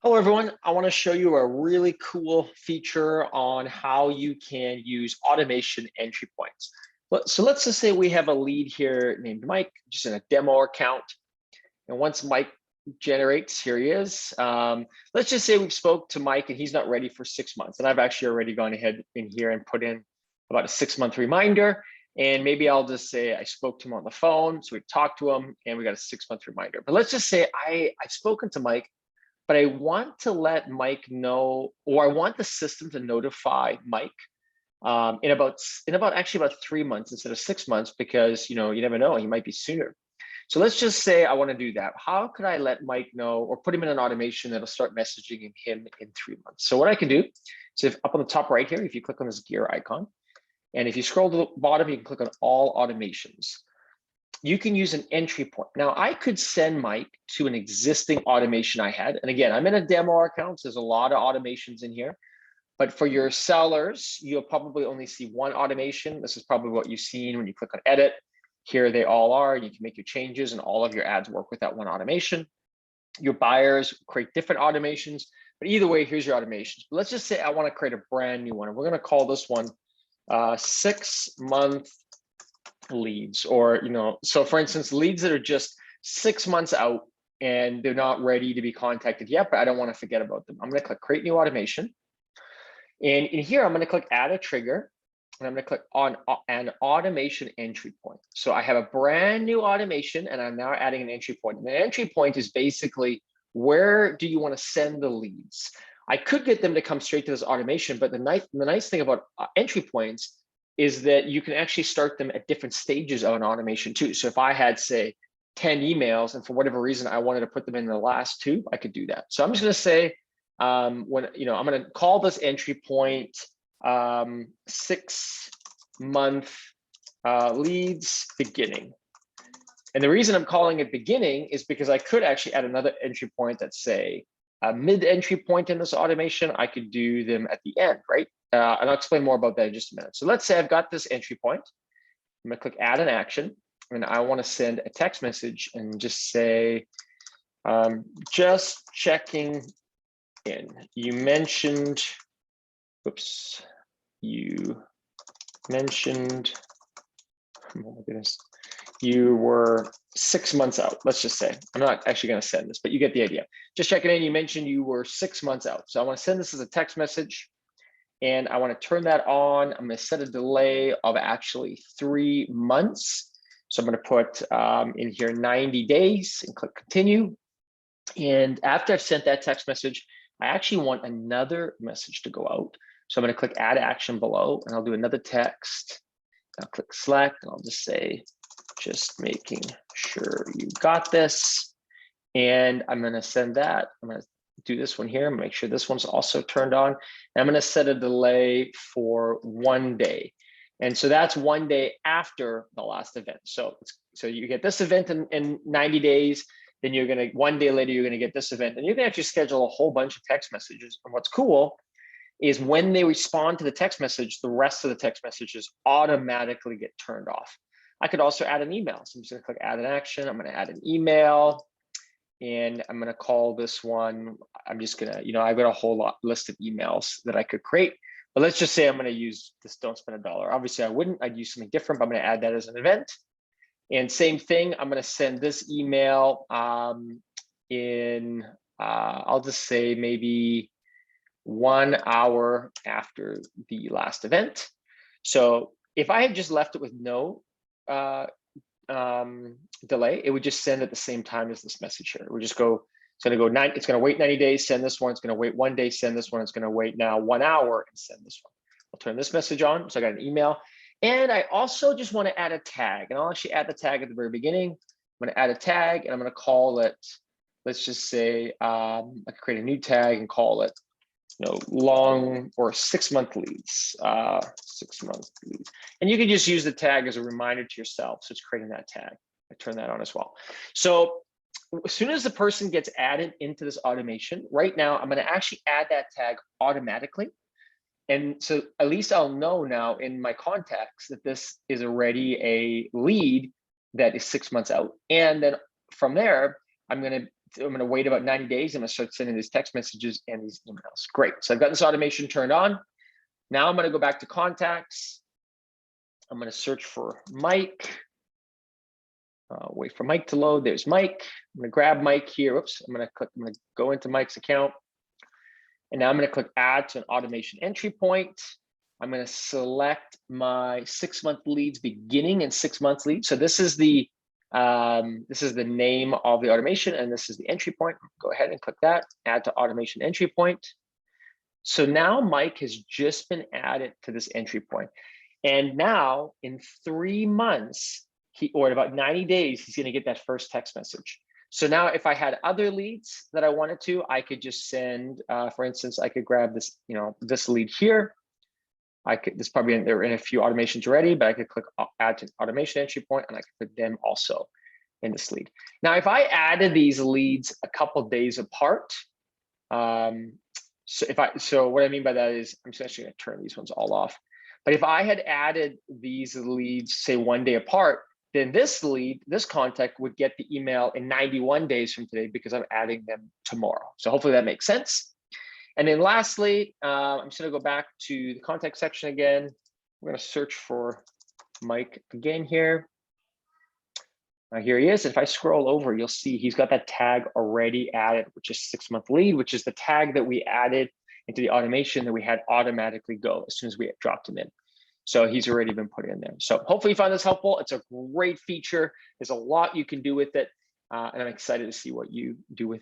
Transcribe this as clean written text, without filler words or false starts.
Hello, everyone. I want to show you a really cool feature on how you can use automation entry points. So let's just say we have a lead here named Mike, just in a demo account. And once Mike generates, here he is. Let's just say we spoke to Mike and he's not ready for 6 months. And I've actually already gone ahead in here and put in about a 6-month reminder. And maybe I'll just say I spoke to him on the phone. So we talked to him and we got a 6-month reminder. But let's just say I've spoken to Mike, but I want to let Mike know, or I want the system to notify Mike in about actually about 3 months instead of 6 months, because you never know, he might be sooner. So let's just say I want to do that. How could I let Mike know or put him in an automation that'll start messaging him in 3 months? So what I can do is, if up on the top right here, if you click on this gear icon, and if you scroll to the bottom, you can click on all automations. You can use an entry point. Now, I could send Mike to an existing automation I had. And again, I'm in a demo account, so there's a lot of automations in here. But for your sellers, you'll probably only see one automation. This is probably what you've seen when you click on edit. Here they all are. You can make your changes and all of your ads work with that one automation. Your buyers create different automations, but either way, here's your automations. But let's just say I want to create a brand new one. We're going to call this one 6-month leads, or so for instance, leads that are just 6 months out and they're not ready to be contacted yet, but I don't want to forget about them. I'm going to click create new automation, and in here I'm going to click add a trigger, and I'm going to click on an automation entry point. So I have a brand new automation and I'm now adding an entry point. And the entry point is basically, where do you want to send the leads? I could get them to come straight to this automation, but the nice thing about entry points is that you can actually start them at different stages of an automation too. So if I had, say, 10 emails and for whatever reason I wanted to put them in the last 2, I could do that. So I'm just going to say, I'm going to call this entry point 6-month leads beginning. And the reason I'm calling it beginning is because I could actually add another entry point that's, say, a mid-entry point in this automation. I could do them at the end, right? And I'll explain more about that in just a minute. So let's say I've got this entry point. I'm gonna click add an action, and I want to send a text message and just say, just checking in. You mentioned, oops, you mentioned, oh my goodness, you were 6 months out. Let's just say, I'm not actually going to send this, but you get the idea. Just checking in, you mentioned you were 6 months out. So I want to send this as a text message, and I want to turn that on. I'm going to set a delay of actually 3 months. So I'm going to put in here 90 days and click continue. And after I've sent that text message, I actually want another message to go out. So I'm going to click add action below, and I'll do another text. I'll click select, and I'll just say, just making sure you got this. And I'm going to send that. I'm going to do this one here, make sure this one's also turned on. And I'm going to set a delay for 1 day. And so that's 1 day after the last event. So you get this event in 90 days, then you're going to, 1 day later, you're going to get this event, and you can actually schedule a whole bunch of text messages. And what's cool is when they respond to the text message, the rest of the text messages automatically get turned off. I could also add an email. So I'm just going to click add an action. I'm going to add an email, and I'm going to call this one. I'm just going to, I've got a whole list of emails that I could create, but let's just say I'm going to use this don't spend $1. Obviously I wouldn't, I'd use something different, but I'm going to add that as an event. And same thing, I'm going to send this email I'll just say maybe 1 hour after the last event. So if I had just left it with no delay, it would just send at the same time as this message here. It would just go, it's going to wait 90 days, send this one. It's going to wait 1 day, send this one. It's going to wait now 1 hour and send this one. I'll turn this message on. So I got an email, and I also just want to add a tag, and I'll actually add the tag at the very beginning. I'm going to add a tag, and I'm going to call it, let's just say, I could create a new tag and call it, long or 6-month leads, 6-month leads. And you can just use the tag as a reminder to yourself. So it's creating that tag. I turn that on as well. So as soon as the person gets added into this automation, right now, I'm going to actually add that tag automatically. And so at least I'll know now in my contacts that this is already a lead that is 6 months out. And then from there, I'm going to I'm going to wait about 90 days. I'm going to start sending these text messages and these emails. Great. So I've got this automation turned on. Now I'm going to go back to contacts. I'm going to search for Mike. Wait for Mike to load. There's Mike. I'm going to grab Mike here. Oops. I'm going to go into Mike's account. And now I'm going to click add to an automation entry point. I'm going to select my 6-month leads beginning and 6 months lead. So this is the name of the automation, and this is the entry point. Go ahead and click that, add to automation entry point. So now Mike has just been added to this entry point. And now in 3 months, or in about 90 days, he's going to get that first text message. So now if I had other leads that I wanted to, I could just send, for instance, I could grab this, this lead here. This probably they're in a few automations already, but I could click add to automation entry point, and I could put them also in this lead. Now, if I added these leads a couple days apart, so what I mean by that is I'm just actually going to turn these ones all off. But if I had added these leads, say 1 day apart, then this lead, this contact would get the email in 91 days from today because I'm adding them tomorrow. So hopefully that makes sense. And then lastly, I'm just going to go back to the contact section again. We're going to search for Mike again here. Here he is. If I scroll over, you'll see he's got that tag already added, which is 6-month lead, which is the tag that we added into the automation that we had automatically go as soon as we dropped him in. So he's already been put in there. So hopefully you found this helpful. It's a great feature. There's a lot you can do with it. And I'm excited to see what you do with